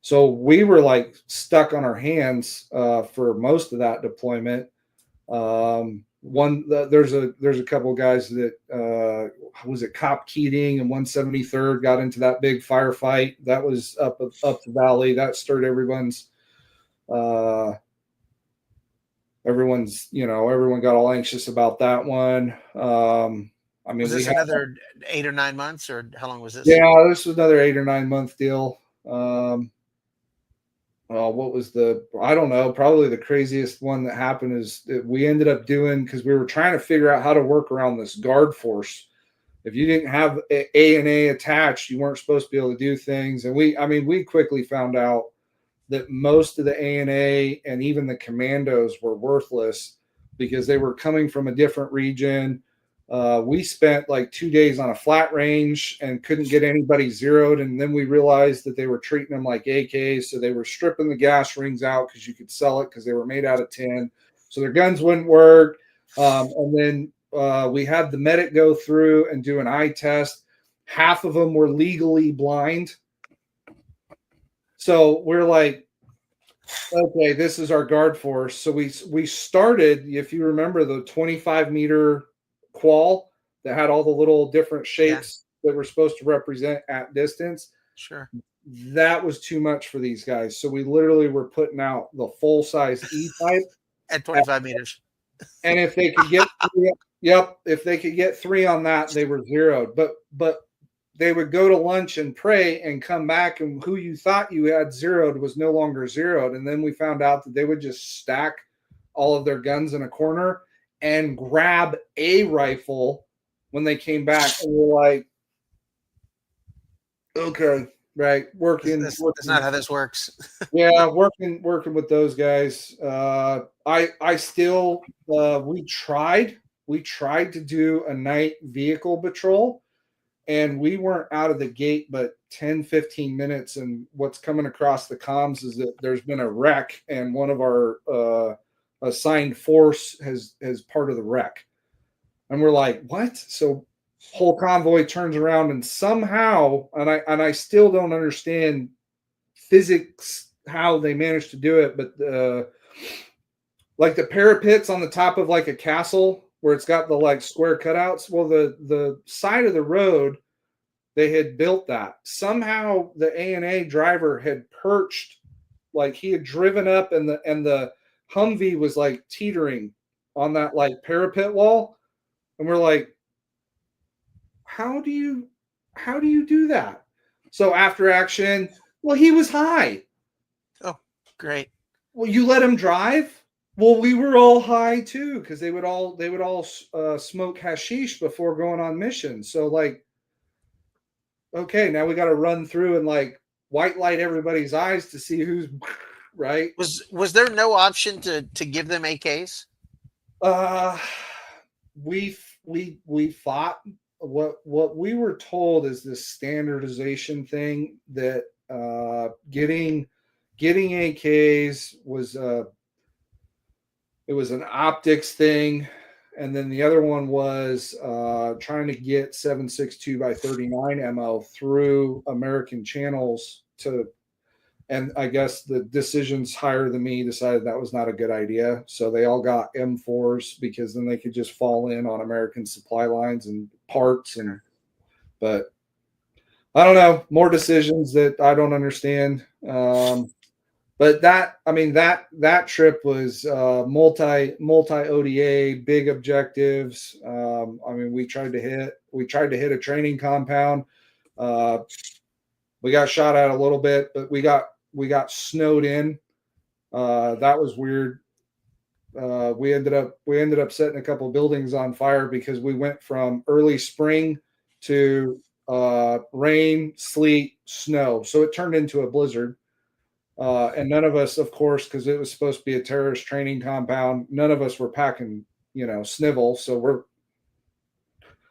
So we were like stuck on our hands for most of that deployment. There's a couple of guys that was it Cop Keating and 173rd got into that big firefight that was up the valley. That stirred everyone's everyone got all anxious about that one. I mean, Was this another 8 or 9 months, or how long was this? Yeah, this was another 8 or 9 month deal. What was I don't know, probably the craziest one that happened is that we ended up doing, because we were trying to figure out how to work around this guard force. If you didn't have ANA attached, you weren't supposed to be able to do things. And we quickly found out that most of the ANA and even the commandos were worthless because they were coming from a different region. We spent like 2 days on a flat range and couldn't get anybody zeroed. And then we realized that they were treating them like AKs. So they were stripping the gas rings out because you could sell it because they were made out of tin. So their guns wouldn't work. And then we had the medic go through and do an eye test. Half of them were legally blind. So we're like, okay, this is our guard force. So we started, if you remember, the 25-meter qual that had all the little different shapes that were supposed to represent at distance. Sure. That was too much for these guys. So we literally were putting out the full-size E-type At 25 meters. And if they could get if they could get 3 on that, they were zeroed. But they would go to lunch and pray and come back, and who you thought you had zeroed was no longer zeroed. And then we found out that they would just stack all of their guns in a corner and grab a rifle when they came back. And we're like, okay, right, working. That's not how this works. Yeah, working with those guys. I still we tried to do a night vehicle patrol, and we weren't out of the gate but 10-15 minutes, and what's coming across the comms is that there's been a wreck, and one of our assigned force has part of the wreck. And we're like, what? So whole convoy turns around, and somehow, and I still don't understand physics how they managed to do it, but like the parapets on the top of like a castle where it's got the like square cutouts, well, the side of the road, they had built that. Somehow the ANA driver had perched, like he had driven up, and the Humvee was like teetering on that like parapet wall. And we're like, how do you do that? So after action, well, he was high. Oh, great. Well, you let him drive? Well, we were all high too, because they would all smoke hashish before going on mission. So like, okay, now we got to run through and like white light everybody's eyes to see who's right. Was there no option to give them AKs? We fought. What we were told is this standardization thing that getting AKs was it was an optics thing, and then the other one was trying to get 7.62 by 39 ammo through American channels to. And I guess the decisions higher than me decided that was not a good idea. So they all got M4s because then they could just fall in on American supply lines and parts. But I don't know, more decisions that I don't understand. But that trip was multi ODA, big objectives. We tried to hit a training compound. We got shot at a little bit, but we got snowed in. That was weird. We ended up setting a couple buildings on fire because we went from early spring to rain, sleet, snow. So it turned into a blizzard. And none of us, of course, because it was supposed to be a terrorist training compound, none of us were packing, snivel. So we're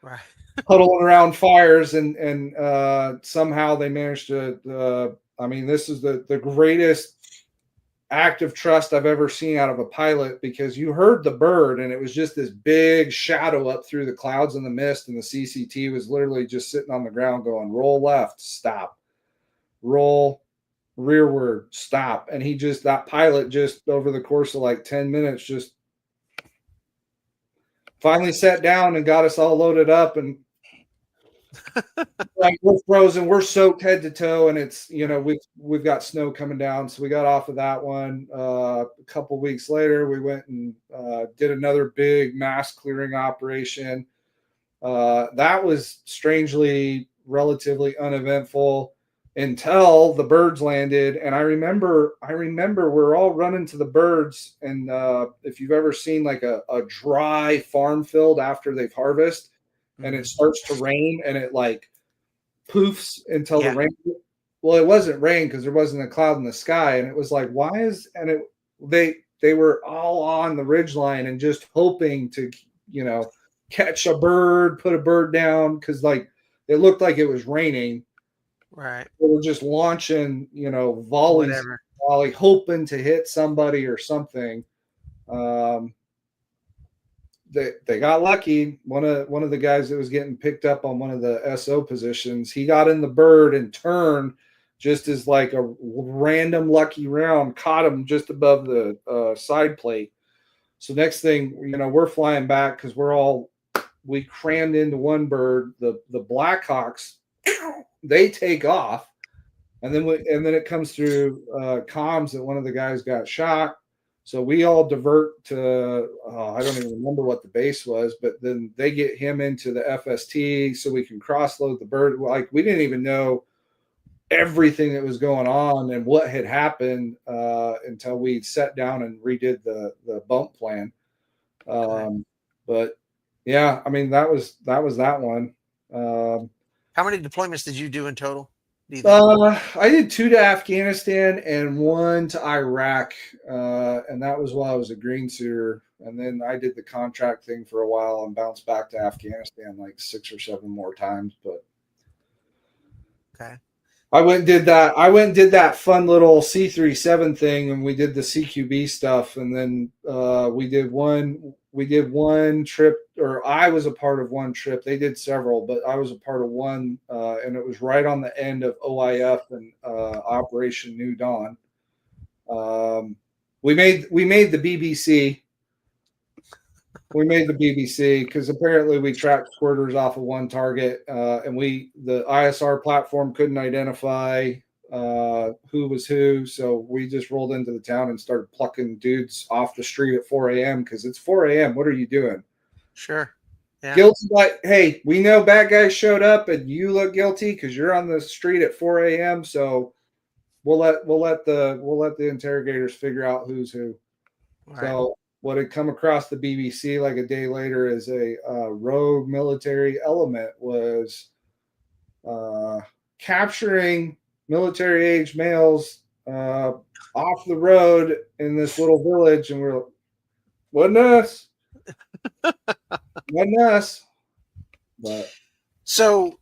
Right. huddling around fires, and somehow they managed to. This is the greatest act of trust I've ever seen out of a pilot, because you heard the bird and it was just this big shadow up through the clouds and the mist, and the CCT was literally just sitting on the ground going, roll left, stop, roll rearward, stop. And that pilot just over the course of like 10 minutes just finally sat down and got us all loaded up, and like we're frozen, we're soaked head to toe, and it's we've got snow coming down. So we got off of that one. A couple weeks later, we went and did another big mass clearing operation. That was strangely relatively uneventful until the birds landed. And I remember we're all running to the birds, and if you've ever seen like a dry farm field after they've harvested, and it starts to rain, and it like poofs until the rain. Well, it wasn't rain because there wasn't a cloud in the sky, and it was like, they were all on the ridgeline and just hoping to, catch a bird, put a bird down, because like it looked like it was raining. Right. They were just launching, volleys, hoping to hit somebody or something. They got lucky. One of the guys that was getting picked up on one of the SO positions, he got in the bird and turned just as like a random lucky round caught him just above the side plate. So next thing, we're flying back because we crammed into one bird. The Blackhawks, they take off, and then it comes through comms that one of the guys got shot. So we all divert to, I don't even remember what the base was, but then they get him into the FST so we can cross load the bird. Like we didn't even know everything that was going on and what had happened until we sat down and redid the bump plan. But yeah, I mean that was that one. How many deployments did you do in total? Do you think? I did 2 to Afghanistan and 1 to Iraq, and that was while I was a green suiter. And then I did the contract thing for a while and bounced back to Afghanistan like 6 or 7 more times. But Okay. I went and did that. I went and did that fun little C37 thing, and we did the CQB stuff. And then we did one trip, or I was a part of one trip. They did several, but I was a part of one, and it was right on the end of OIF and Operation New Dawn. We made the BBC. We made the BBC because apparently we tracked squirters off of one target, and the ISR platform couldn't identify who was who, so we just rolled into the town and started plucking dudes off the street at 4 a.m. because it's 4 a.m. What are you doing? Sure. Yeah. Guilty, like, hey, we know bad guys showed up, and you look guilty because you're on the street at 4 a.m. So we'll let the interrogators figure out who's who. Right. So what had come across the BBC like a day later as a rogue military element was capturing military-age males off the road in this little village, and we're like, wasn't us. Wasn't us. But so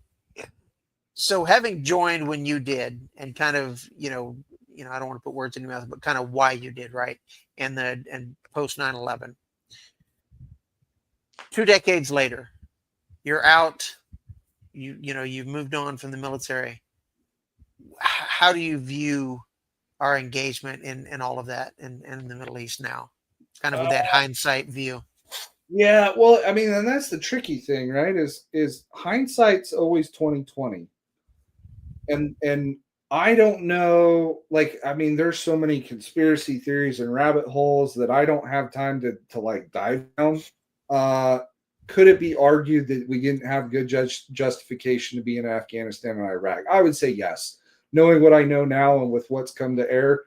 having joined when you did, and kind of, I don't want to put words in your mouth, but kind of why you did, right? And post 9/11. 2 decades later, you're out, you've moved on from the military. How do you view our engagement in all of that in the Middle East now? Kind of with that hindsight view. Yeah, well, I mean, and that's the tricky thing, right? Is hindsight's always 2020. And I don't know, like, I mean, there's so many conspiracy theories and rabbit holes that I don't have time to like dive down. Could it be argued that we didn't have good justification to be in Afghanistan and Iraq? I would say yes. Knowing what I know now and with what's come to air,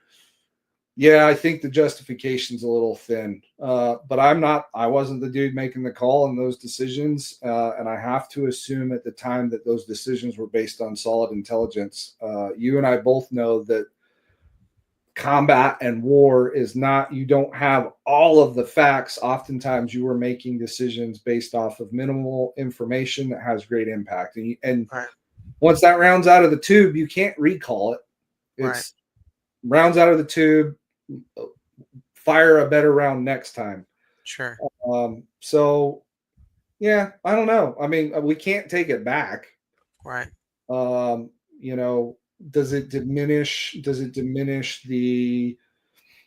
yeah, I think the justification's a little thin. But I wasn't the dude making the call on those decisions. And I have to assume at the time that those decisions were based on solid intelligence. You and I both know that combat and war is not, you don't have all of the facts. Oftentimes you are making decisions based off of minimal information that has great impact. And Right. Once that rounds out of the tube, you can't recall it. It's rounds out of the tube, fire a better round next time. Sure. So yeah, I don't know. I mean, we can't take it back. Right. Does it diminish the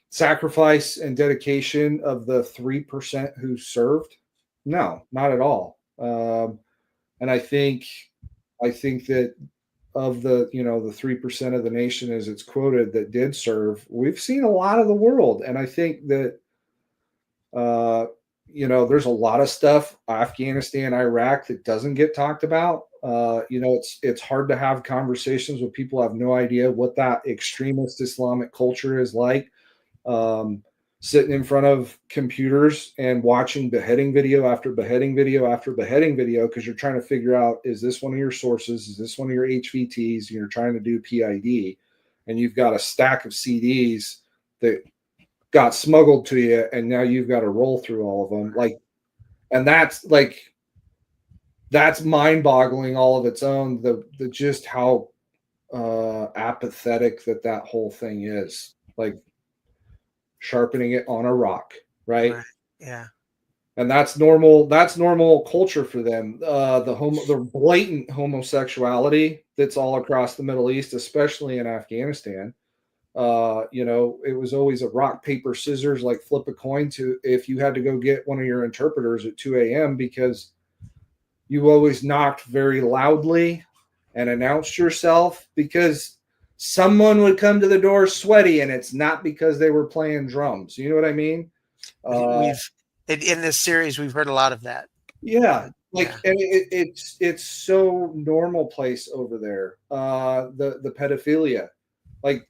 sacrifice and dedication of the 3% who served? No, not at all. And I think that of the 3% of the nation, as it's quoted, that did serve, we've seen a lot of the world. And I think that there's a lot of stuff, Afghanistan, Iraq, that doesn't get talked about. It's hard to have conversations with people who have no idea what that extremist Islamic culture is like. Sitting in front of computers and watching beheading video after beheading video after beheading video, because you're trying to figure out, is this one of your sources? Is this one of your HVTs? And you're trying to do PID, and you've got a stack of CDs that got smuggled to you, and now you've got to roll through all of them. That's mind-boggling all of its own. The just how apathetic that whole thing is. Like, sharpening it on a rock, right? Yeah. And that's normal culture for them. The blatant homosexuality that's all across the Middle East, especially in Afghanistan. It was always a rock, paper, scissors, like flip a coin to if you had to go get one of your interpreters at 2 a.m. because you always knocked very loudly and announced yourself, because someone would come to the door sweaty, and it's not because they were playing drums. You know what I mean? In this series, we've heard a lot of that. Yeah. like, Yeah. and it's so normal place over there. The pedophilia, like,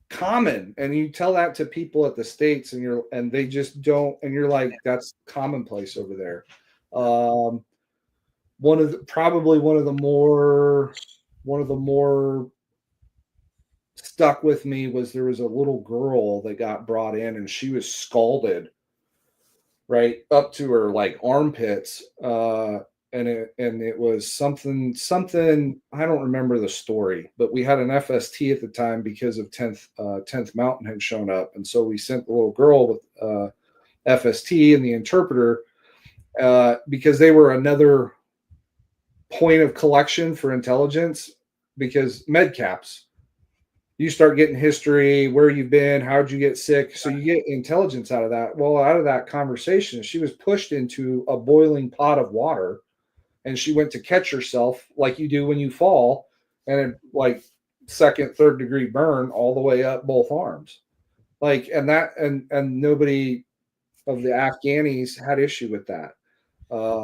common, and you tell that to people at the States, and they just don't, and you're like, that's commonplace over there. Um, Probably one of the more stuck with me was there was a little girl that got brought in, and she was scalded right up to her like armpits, and it was something I don't remember the story, but we had an FST at the time because of 10th Mountain had shown up, and so we sent the little girl with FST and the interpreter, because they were another point of collection for intelligence, because med caps, you start getting history, where you've been, how'd you get sick, so you get intelligence out of that. Well, out of that conversation, she was pushed into a boiling pot of water, and she went to catch herself like you do when you fall, and it, like, second, third degree burn all the way up both arms, like, and nobody of the Afghanis had issue with that.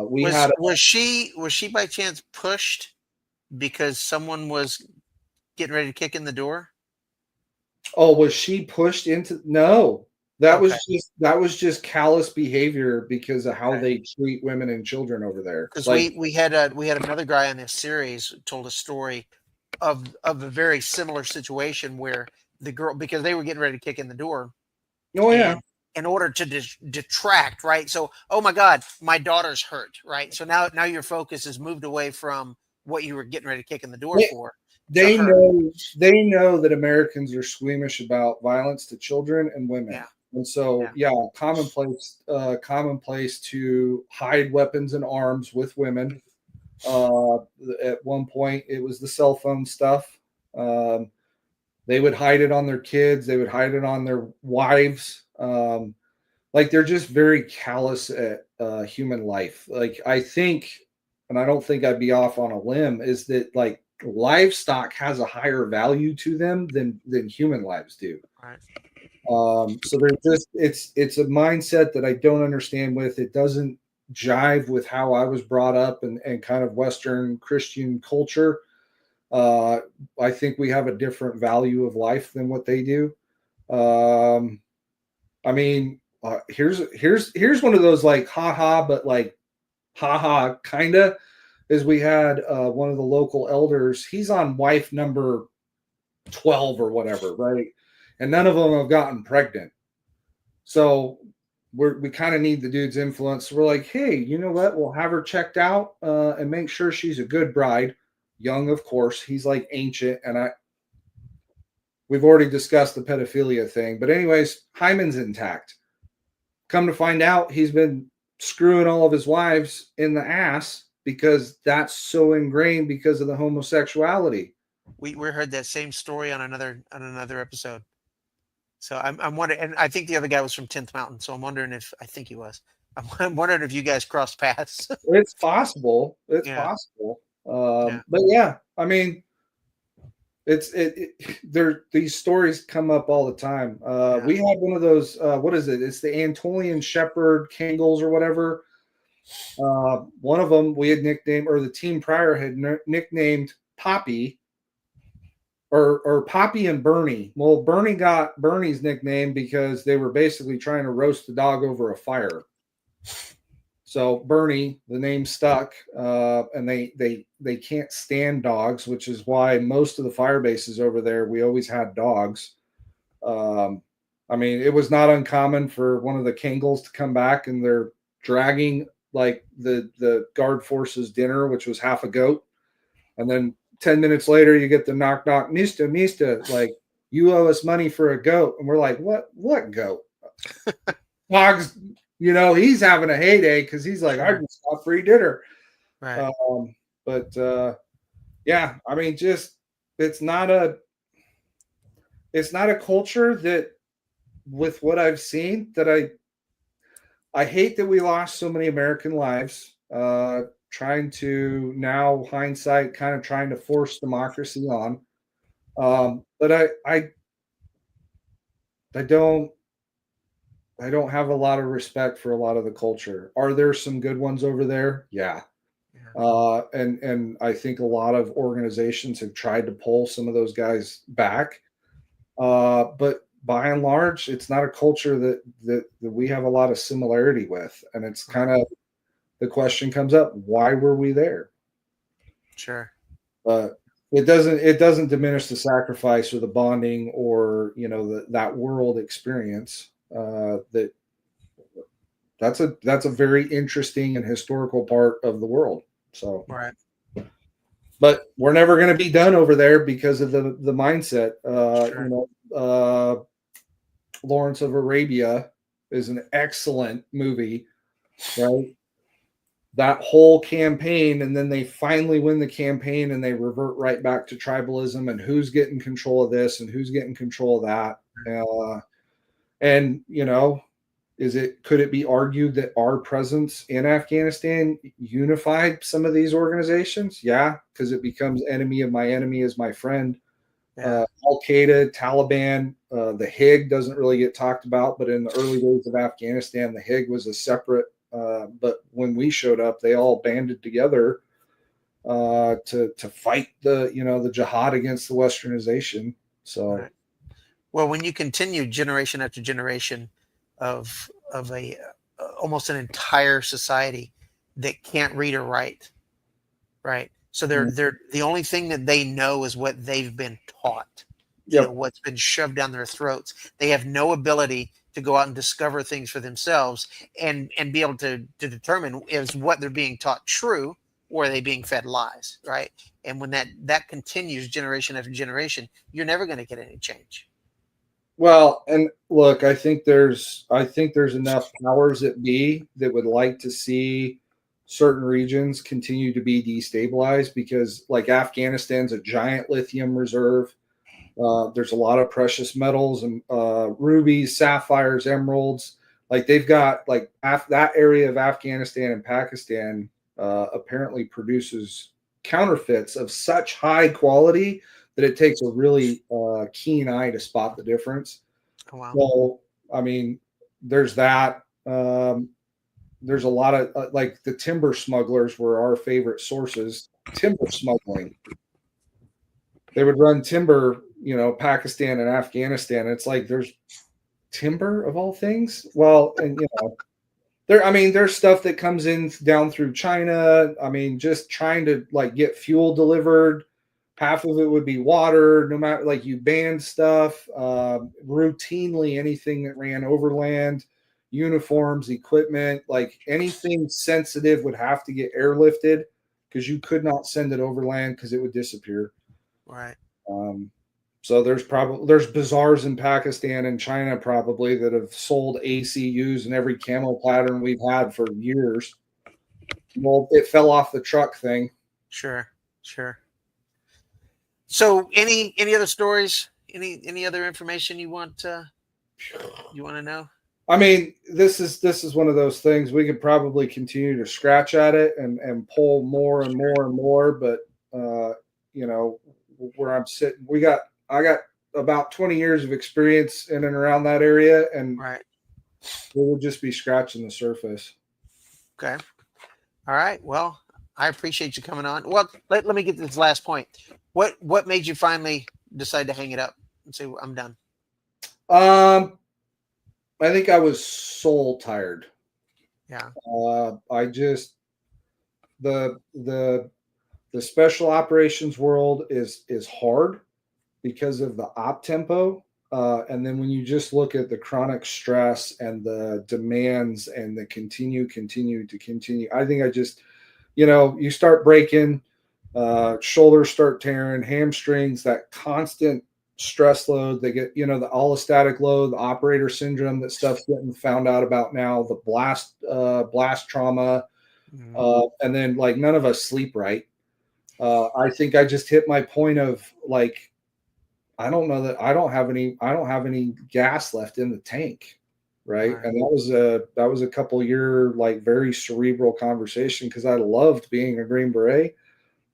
We had Was she by chance pushed because someone was getting ready to kick in the door? Oh, was she pushed into? No, that Okay. was just callous behavior because of how Okay. they treat women and children over there. Because Like, we had another guy on this series who told a story of a very similar situation where the girl, because they were getting ready to kick in the door, oh yeah, and in order to detract, right? So, oh my God, my daughter's hurt, right? So now your focus is moved away from what you were getting ready to kick in the door they, for to they her. know that Americans are squeamish about violence to children and women, Yeah, and so yeah. commonplace to hide weapons and arms with women. Uh, at one point, it was the cell phone stuff. Um, they would hide it on their kids. They would hide it on their wives. Like, they're just very callous at human life. Like, I think, and I don't think I'd be off on a limb, is that like livestock has a higher value to them than human lives do. Right. So there's just it's a mindset that I don't understand with. It doesn't jive with how I was brought up and kind of Western Christian culture. I think we have a different value of life than what they do. Um, I mean, here's one of those like haha, but like haha kinda, is we had one of the local elders. He's on wife number 12 or whatever, right? And none of them have gotten pregnant. So we kind of need the dude's influence. We're like, hey, you know what? We'll have her checked out and make sure she's a good bride. Young, of course. He's like ancient, and we've already discussed the pedophilia thing. But anyways, hymen's intact. Come to find out, he's been screwing all of his wives in the ass because that's so ingrained because of the homosexuality. We heard that same story on another episode. So I'm wondering, and I think the other guy was from 10th Mountain. So I'm wondering if I think he was. I'm wondering if you guys crossed paths. It's possible. It's Yeah, possible. yeah, But yeah, I mean, there these stories come up all the time. yeah. We had one of those. What is it? It's the Antolian Shepherd Kangles or whatever. One of them we had nicknamed, or the team prior had nicknamed Poppy, or Poppy and Bernie. Well, Bernie got Bernie's nickname because they were basically trying to roast the dog over a fire. So Bernie, the name stuck, and they can't stand dogs, which is why most of the fire bases over there we always had dogs. I mean, it was not uncommon for one of the Kangles to come back and they're dragging like the guard forces dinner, which was half a goat, and then 10 minutes later you get the knock knock, Mista, like, you owe us money for a goat, and we're like, what goat? Dogs. He's having a heyday because he's like, I just got free dinner. Right. But yeah, I mean, just it's not a culture that, with what I've seen, that I hate that we lost so many American lives. Trying to now hindsight, kind of trying to force democracy on. But I don't. I don't have a lot of respect for a lot of the culture. Are there some good ones over there? Yeah. Yeah. And I think a lot of organizations have tried to pull some of those guys back. But by and large, it's not a culture that we have a lot of similarity with. And it's kind of the question comes up, why were we there? Sure. But it doesn't diminish the sacrifice or the bonding or that world experience. That's a very interesting and historical part of the world. So, Right. but we're never going to be done over there because of the mindset. Sure. Lawrence of Arabia is an excellent movie, right? That whole campaign, and then they finally win the campaign and they revert right back to tribalism and who's getting control of this and who's getting control of that. And could it be argued that our presence in Afghanistan unified some of these organizations? Yeah, because it becomes enemy of my enemy is my friend. Yeah. Al Qaeda, Taliban, the HIG doesn't really get talked about, but in the early days of Afghanistan, the HIG was a separate. But when we showed up, they all banded together to fight the jihad against the Westernization. So. Right. Well, when you continue generation after generation of a almost an entire society that can't read or write, right? So they're the only thing that they know is what they've been taught. Yep. What's been shoved down their throats. They have no ability to go out and discover things for themselves and be able to determine is what they're being taught true or are they being fed lies, right? And when that continues generation after generation, you're never going to get any change. Well, and look, I think there's enough powers that be that would like to see certain regions continue to be destabilized because, like, Afghanistan's a giant lithium reserve. There's a lot of precious metals and rubies, sapphires, emeralds. Like they've got that area of Afghanistan and Pakistan apparently produces counterfeits of such high quality that it takes a really keen eye to spot the difference. Oh, wow. So, I mean, there's that. There's a lot of like the timber smugglers were our favorite sources. Timber smuggling. They would run timber, Pakistan and Afghanistan. It's like there's timber of all things. Well, and there's stuff that comes in down through China. I mean, just trying to get fuel delivered. Half of it would be water, no matter you banned stuff routinely, anything that ran overland, uniforms, equipment, anything sensitive would have to get airlifted because you could not send it overland because it would disappear. Right. So there's bazaars in Pakistan and China probably that have sold ACUs in every camo pattern we've had for years. Well, it fell off the truck thing. Sure. So any other stories? Any other information you want to know? I mean, this is one of those things we could probably continue to scratch at it and pull more and more and more, but where I'm sitting, I got about 20 years of experience in and around that area, and right. We would just be scratching the surface. Okay. All right. Well, I appreciate you coming on. Well, let me get to this last point. What made you finally decide to hang it up and say I'm done? I think I was soul tired. Yeah. I just the special operations world is hard because of the op tempo. And then when you just look at the chronic stress and the demands and the continue, I think I just, you start breaking, shoulders start tearing, hamstrings, that constant stress load. They get, the allostatic load, the operator syndrome, that stuff's getting found out about now, the blast trauma. And then none of us sleep right. I think I just hit my point of I don't know that I don't have any gas left in the tank. Right. And that was a couple year, very cerebral conversation because I loved being a Green Beret,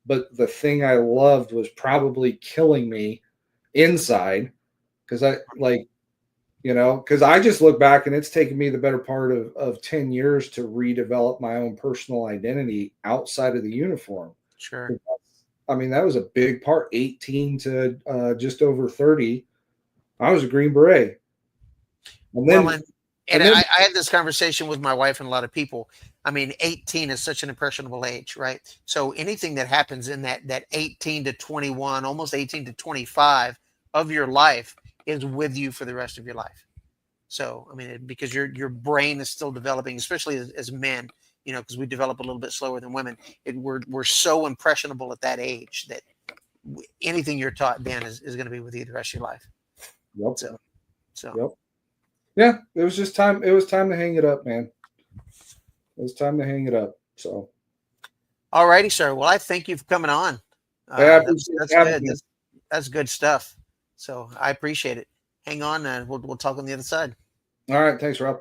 but the thing I loved was probably killing me inside because you know, because I just look back and it's taken me the better part of 10 years to redevelop my own personal identity outside of the uniform. Sure. I mean, that was a big part. 18 to just over 30, I was a Green Beret. And then, Well, and I had this conversation with my wife and a lot of people. I mean, 18 is such an impressionable age, right? So anything that happens in that 18 to 21, almost 18 to 25 of your life is with you for the rest of your life. So, I mean, because your brain is still developing, especially as men, you know, because we develop a little bit slower than women. We're so impressionable at that age that anything you're taught then is going to be with you the rest of your life. yep. So. Yep. Yeah, it was just time. It was time to hang it up, man. It was time to hang it up. So, all righty, sir. Well, I thank you for coming on. Yeah, That's good. That's good stuff. So I appreciate it. Hang on, and we'll talk on the other side. all right. Thanks, Rob.